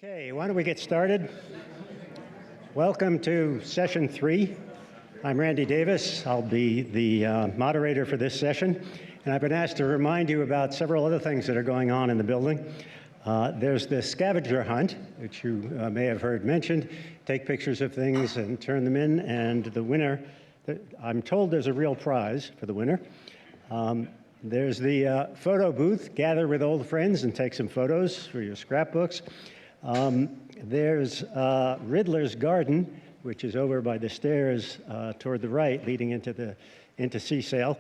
Okay, why don't we get started? Welcome to session 3. I'm Randy Davis. I'll be the moderator for this session, and I've been asked to remind you about several other things that are going on in the building. There's the scavenger hunt, which you may have heard mentioned. Take pictures of things and turn them in, and the winner, I'm told there's a real prize for the winner. There's the photo booth. Gather with old friends and take some photos for your scrapbooks. There's Riddler's Garden, which is over by the stairs toward the right, leading into CSAIL.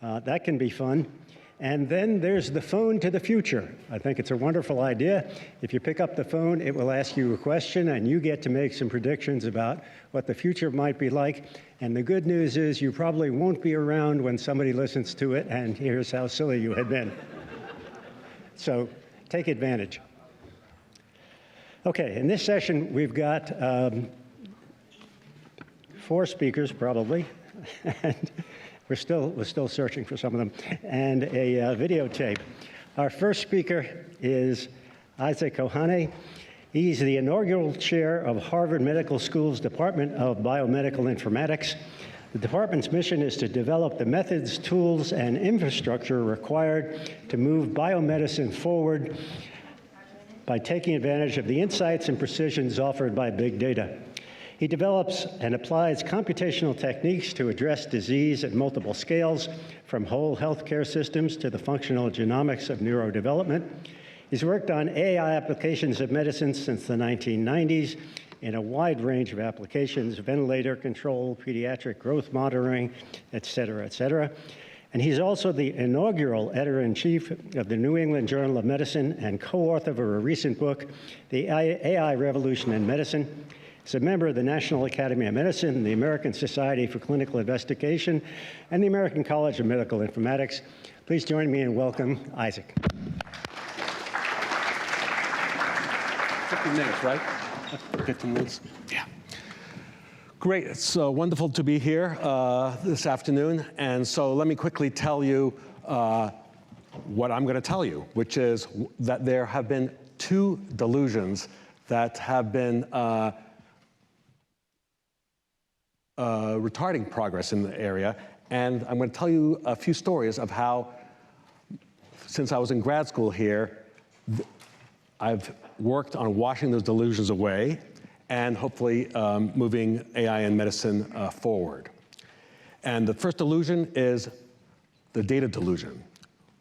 That can be fun. And then there's the phone to the future. I think it's a wonderful idea. If you pick up the phone, it will ask you a question, and you get to make some predictions about what the future might be like. And the good news is you probably won't be around when somebody listens to it and hears how silly you had been. So take advantage. Okay, in this session, we've got 4 speakers, probably, and we're still searching for some of them, and a videotape. Our first speaker is Isaac Kohane. He's the inaugural chair of Harvard Medical School's Department of Biomedical Informatics. The department's mission is to develop the methods, tools, and infrastructure required to move biomedicine forward by taking advantage of the insights and precisions offered by big data. He develops and applies computational techniques to address disease at multiple scales, from whole healthcare systems to the functional genomics of neurodevelopment. He's worked on AI applications of medicine since the 1990s in a wide range of applications: ventilator control, pediatric growth monitoring, et cetera, et cetera. And he's also the inaugural editor-in-chief of the New England Journal of Medicine and co-author of a recent book, The AI Revolution in Medicine. He's a member of the National Academy of Medicine, the American Society for Clinical Investigation, and the American College of Medical Informatics. Please join me in welcome Isaac. 15 minutes, right? 15 minutes? Yeah. Great. It's wonderful to be here this afternoon. And so let me quickly tell you what I'm going to tell you, which is that there have been 2 delusions that have been retarding progress in the area. And I'm going to tell you a few stories of how, since I was in grad school here, I've worked on washing those delusions away and hopefully moving AI and medicine forward. And the first delusion is the data delusion.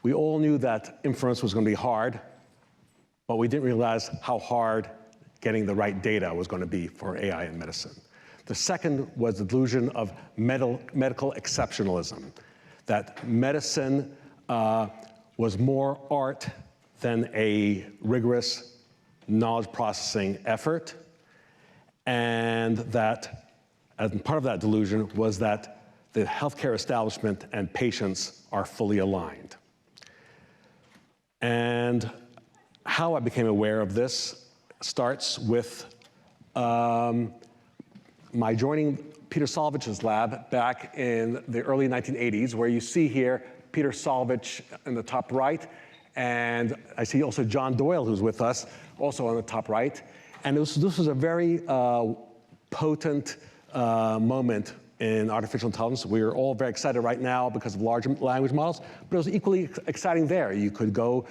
We all knew that inference was going to be hard, but we didn't realize how hard getting the right data was going to be for AI and medicine. The second was the delusion of medical exceptionalism, that medicine was more art than a rigorous knowledge processing effort, and that, as part of that delusion, was that the healthcare establishment and patients are fully aligned. And how I became aware of this starts with my joining Peter Solvich's lab back in the early 1980s, where you see here Peter Solvich in the top right, and I see also John Doyle, who's with us, also on the top right. And this was a very potent moment in artificial intelligence. We're all very excited right now because of large language models, but it was equally exciting there. You could go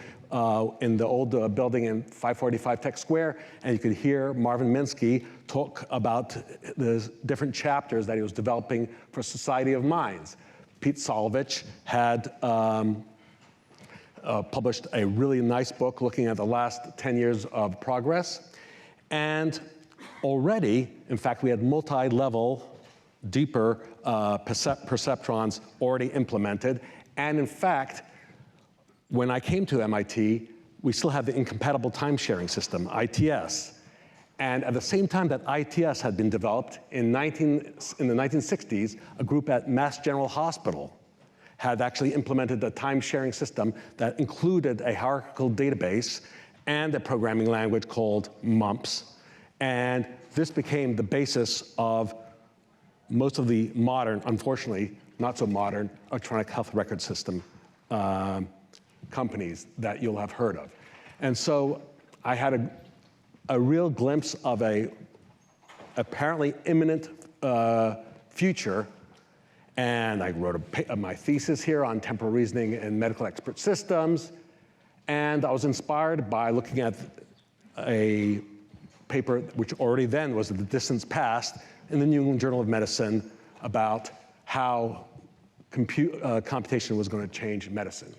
in the old building in 545 Tech Square, and you could hear Marvin Minsky talk about the different chapters that he was developing for Society of Minds. Pete Solvich had published a really nice book looking at the last 10 years of progress. And already, in fact, we had multi-level, deeper perceptrons already implemented. And in fact, when I came to MIT, we still had the incompatible time-sharing system, ITS. And at the same time that ITS had been developed, in the 1960s, a group at Mass General Hospital had actually implemented a time-sharing system that included a hierarchical database and a programming language called MUMPS. And this became the basis of most of the modern, unfortunately, not so modern, electronic health record system companies that you'll have heard of. And so I had a a real glimpse of a apparently imminent future. And I wrote my thesis here on temporal reasoning in medical expert systems. And I was inspired by looking at a paper which already then was in the distant past in the New England Journal of Medicine about how computation was going to change medicine.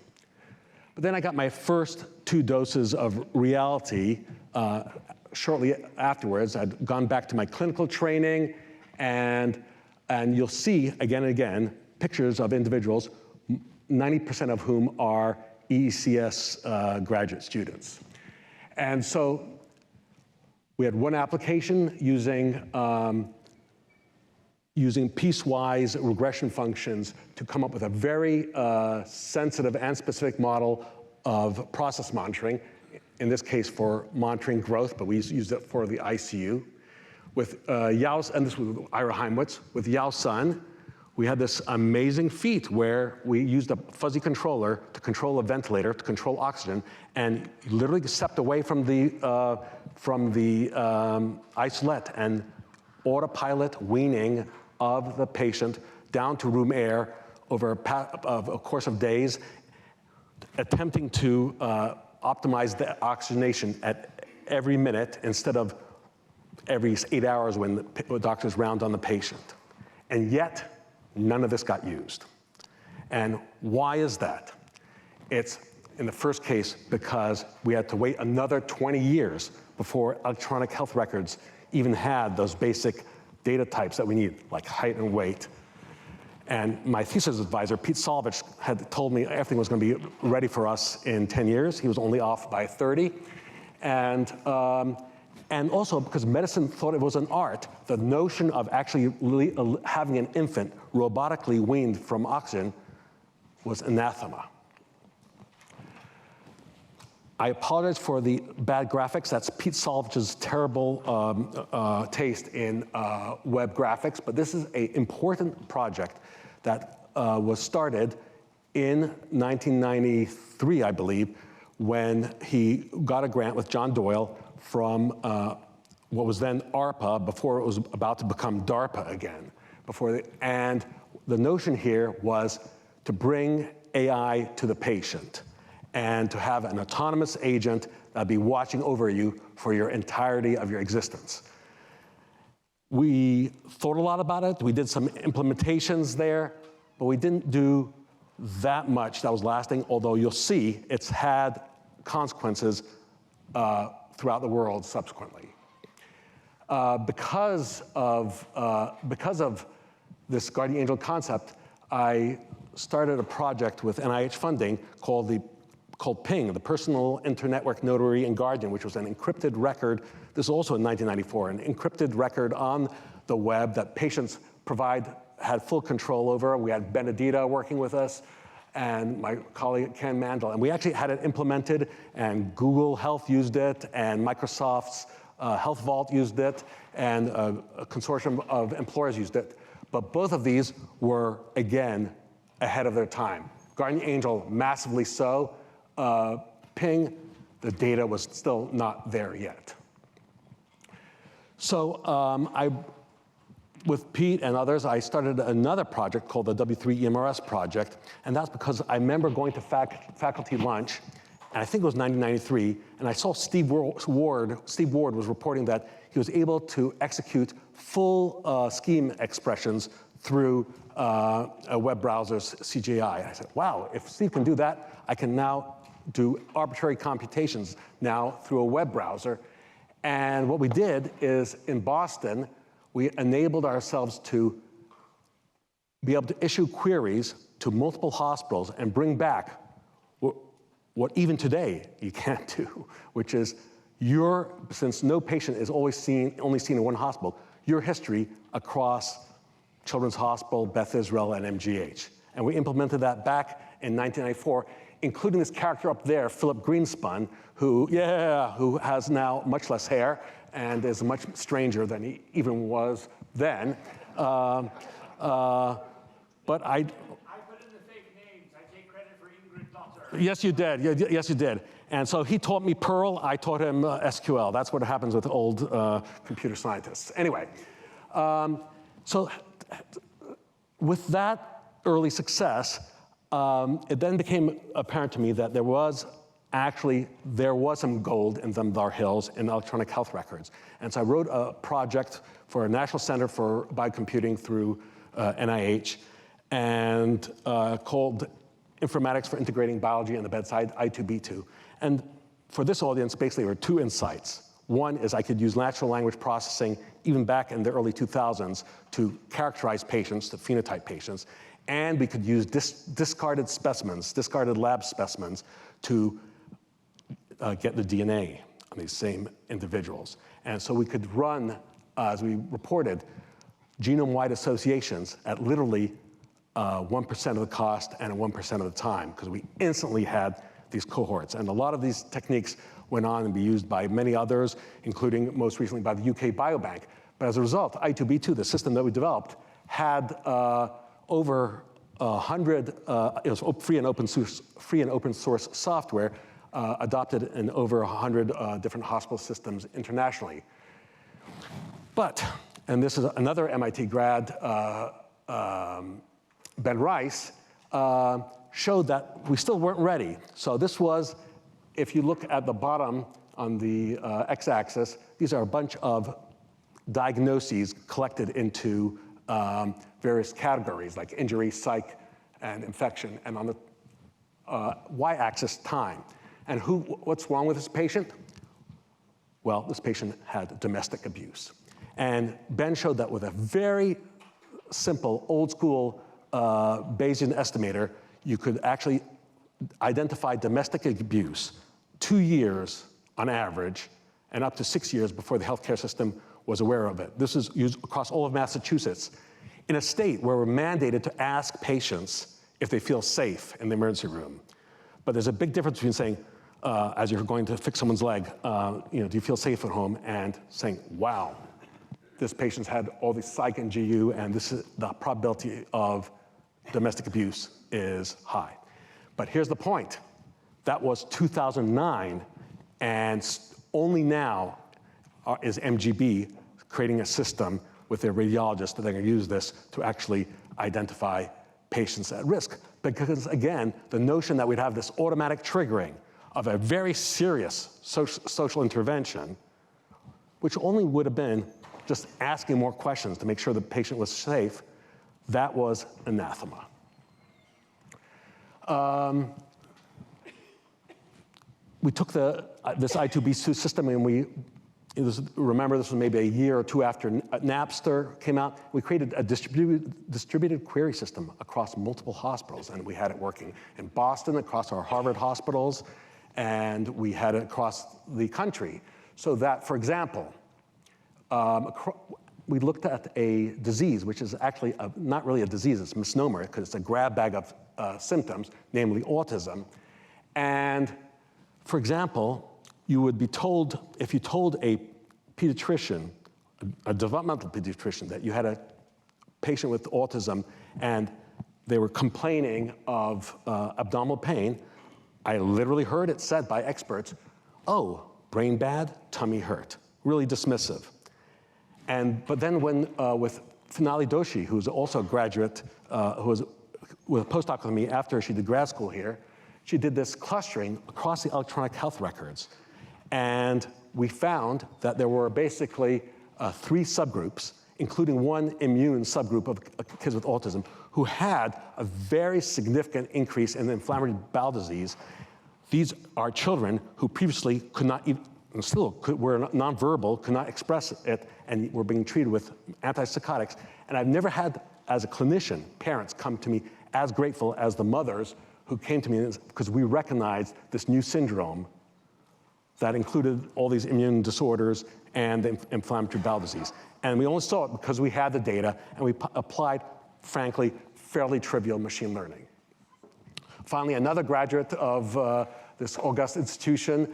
But then I got my first 2 doses of reality shortly afterwards. I'd gone back to my clinical training, and you'll see again and again pictures of individuals, 90% of whom are ECS graduate students. And so we had one application using piecewise regression functions to come up with a very sensitive and specific model of process monitoring, in this case for monitoring growth, but we used it for the ICU. With Yao's, and this was with Ira Heimwitz, with Yao Sun, we had this amazing feat where we used a fuzzy controller to control a ventilator, to control oxygen, and literally stepped away from the isolette and autopilot weaning of the patient down to room air over a course of days, attempting to optimize the oxygenation at every minute instead of every 8 hours when the doctors round on the patient. And yet, none of this got used. And why is that? It's, in the first case, because we had to wait another 20 years before electronic health records even had those basic data types that we need, like height and weight. And my thesis advisor, Pete Salvich, had told me everything was going to be ready for us in 10 years. He was only off by 30. And also, because medicine thought it was an art, the notion of actually having an infant robotically weaned from oxygen was anathema. I apologize for the bad graphics. That's Pete Salvich's terrible taste in web graphics, but this is an important project that was started in 1993, I believe, when he got a grant with John Doyle from what was then ARPA, before it was about to become DARPA again. And the notion here was to bring AI to the patient and to have an autonomous agent that'd be watching over you for your entirety of your existence. We thought a lot about it. We did some implementations there, but we didn't do that much that was lasting, although you'll see it's had consequences throughout the world subsequently. Because of this guardian angel concept, I started a project with NIH funding called PING, the Personal Internetwork Notary and Guardian, which was an encrypted record. This was also in 1994, an encrypted record on the web that patients had full control over. We had Benedita working with us, and my colleague Ken Mandel. And we actually had it implemented, and Google Health used it, and Microsoft's Health Vault used it, and a consortium of employers used it. But both of these were, again, ahead of their time. Guardian Angel, massively so. Ping, the data was still not there yet. So with Pete and others, I started another project called the W3EMRS project, and that's because I remember going to faculty lunch, and I think it was 1993, and I saw Steve Ward was reporting that he was able to execute full scheme expressions through a web browser's CGI. And I said, wow, if Steve can do that, I can now do arbitrary computations now through a web browser. And what we did is, in Boston, we enabled ourselves to be able to issue queries to multiple hospitals and bring back what even today you can't do, which is since no patient is only seen in one hospital, your history across Children's Hospital, Beth Israel, and MGH. And we implemented that back in 1994, including this character up there, Philip Greenspun, who has now much less hair and is much stranger than he even was then. But I put in the fake names. I take credit for Ingrid Daughter. Yes, you did. Yes, you did. And so he taught me Perl. I taught him SQL. That's what happens with old computer scientists. Anyway, so with that early success, it then became apparent to me that there was some gold in Zemdar Hills in electronic health records. And so I wrote a project for a National Center for Biocomputing through NIH, and called Informatics for Integrating Biology in the Bedside, I2B2. And for this audience, basically, there were two insights. One is I could use natural language processing, even back in the early 2000s, to characterize patients, to phenotype patients. And we could use discarded specimens, discarded lab specimens, to get the DNA on these same individuals. And so we could run, as we reported, genome-wide associations at literally 1% of the cost and 1% of the time, because we instantly had these cohorts. And a lot of these techniques went on and be used by many others, including most recently by the UK Biobank. But as a result, I2B2, the system that we developed, had over 100, it was free and open source software, adopted in over 100 different hospital systems internationally. But, and this is another MIT grad, Ben Rice, showed that we still weren't ready. So this was, if you look at the bottom on the x-axis, these are a bunch of diagnoses collected into various categories like injury, psych, and infection, and on the y-axis, time. And what's wrong with this patient? Well, this patient had domestic abuse. And Ben showed that with a very simple, old school Bayesian estimator, you could actually identify domestic abuse 2 years on average, and up to 6 years before the healthcare system was aware of it. This is used across all of Massachusetts, in a state where we're mandated to ask patients if they feel safe in the emergency room. But there's a big difference between saying, as you're going to fix someone's leg, do you feel safe at home, and saying, wow, this patient's had all these psych and GU, and this is the probability of domestic abuse is high. But here's the point. That was 2009, and only now is MGB creating a system with their radiologists that they're going to use this to actually identify patients at risk. Because again, the notion that we'd have this automatic triggering of a very serious social intervention, which only would have been just asking more questions to make sure the patient was safe, that was anathema. We took this I2B2 system, and remember, this was maybe a year or two after Napster came out. We created a distributed query system across multiple hospitals, and we had it working in Boston, across our Harvard hospitals, and we had it across the country. So that, for example, we looked at a disease, which is actually not really a disease, it's a misnomer, because it's a grab bag of symptoms, namely autism. And for example, you would be told, if you told a pediatrician, a developmental pediatrician, that you had a patient with autism and they were complaining of abdominal pain, I literally heard it said by experts, oh, brain bad, tummy hurt, really dismissive. But then when, with Finali Doshi, who's also a graduate, who was with a postdoc with me after she did grad school here, she did this clustering across the electronic health records. And we found that there were basically 3 subgroups, including one immune subgroup of kids with autism, who had a very significant increase in inflammatory bowel disease. These are children who previously could not even, and still were nonverbal, could not express it, and were being treated with antipsychotics. And I've never had, as a clinician, parents come to me as grateful as the mothers who came to me because we recognized this new syndrome that included all these immune disorders and inflammatory bowel disease. And we only saw it because we had the data, and we applied, frankly, fairly trivial machine learning. Finally, another graduate of this august institution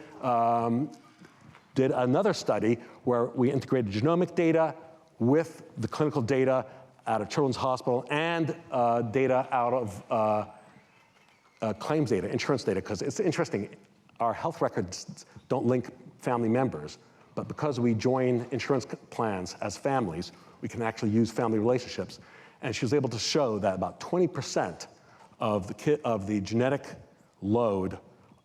did another study where we integrated genomic data with the clinical data out of Children's Hospital and data out of claims data, insurance data, because it's interesting. Our health records don't link family members, but because we join insurance plans as families, we can actually use family relationships. And she was able to show that about 20% of the genetic load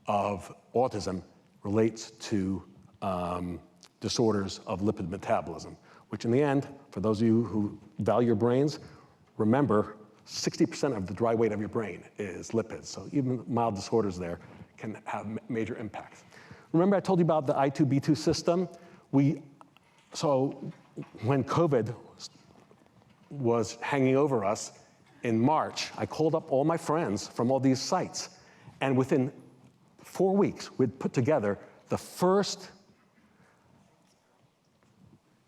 of autism relates to disorders of lipid metabolism, which in the end, for those of you who value your brains, remember 60% of the dry weight of your brain is lipids. So even mild disorders there can have major impacts. Remember I told you about the I2B2 system? So when COVID was hanging over us in March, I called up all my friends from all these sites. And within 4 weeks, we'd put together the first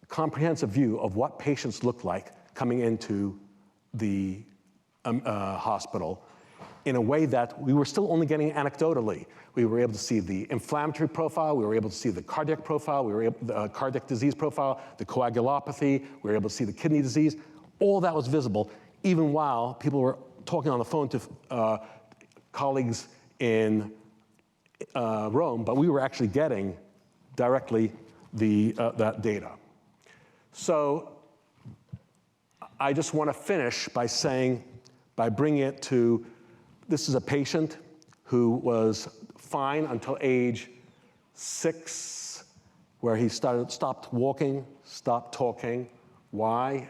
comprehensive view of what patients look like coming into the hospital in a way that we were still only getting anecdotally. We were able to see the inflammatory profile, we were able to see the cardiac profile, we were able the cardiac disease profile, the coagulopathy, we were able to see the kidney disease. All that was visible, even while people were talking on the phone to colleagues in Rome, but we were actually getting directly that data. So I just want to finish by bringing it to, this is a patient who was fine until age 6, where he stopped walking, stopped talking. Why?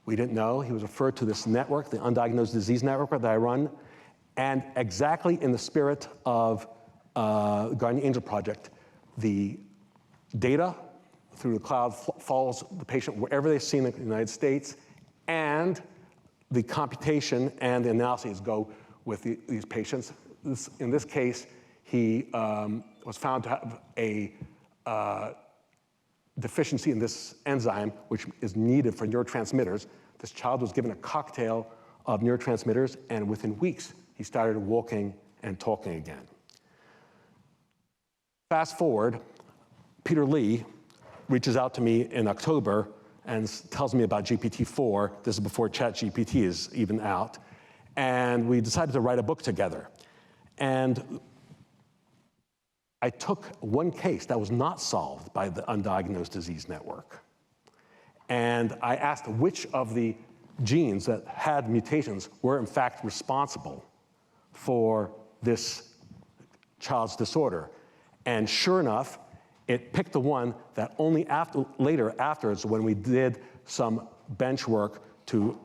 We didn't know. He was referred to this network, the Undiagnosed Disease Network that I run, and exactly in the spirit of Guardian Angel Project, the data through the cloud follows the patient wherever they've seen in the United States, and the computation and the analyses go with these patients. In this case, he was found to have a deficiency in this enzyme, which is needed for neurotransmitters. This child was given a cocktail of neurotransmitters, and within weeks, he started walking and talking again. Fast forward, Peter Lee reaches out to me in October and tells me about GPT-4. This is before ChatGPT is even out. And we decided to write a book together. And I took one case that was not solved by the Undiagnosed Disease Network. And I asked which of the genes that had mutations were in fact responsible for this child's disorder. And sure enough, it picked the one that only later afterwards, when we did some bench work to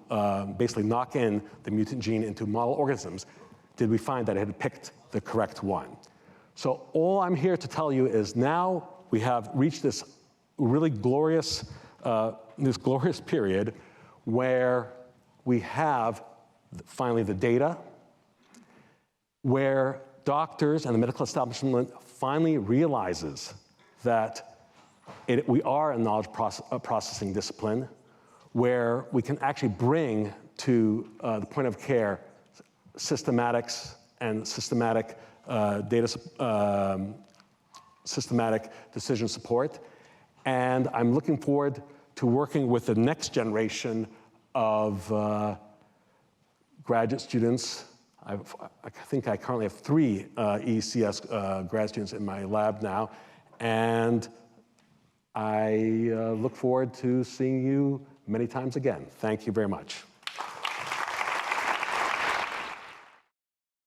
basically knock in the mutant gene into model organisms, did we find that it had picked the correct one. So all I'm here to tell you is now we have reached this really glorious, period where we have finally the data, where doctors and the medical establishment finally realizes that we are a knowledge processing discipline, where we can actually bring to the point of care systematics and systematic systematic decision support. And I'm looking forward to working with the next generation of graduate students. I think I currently have 3 ECS grad students in my lab now. And I look forward to seeing you many times again. Thank you very much.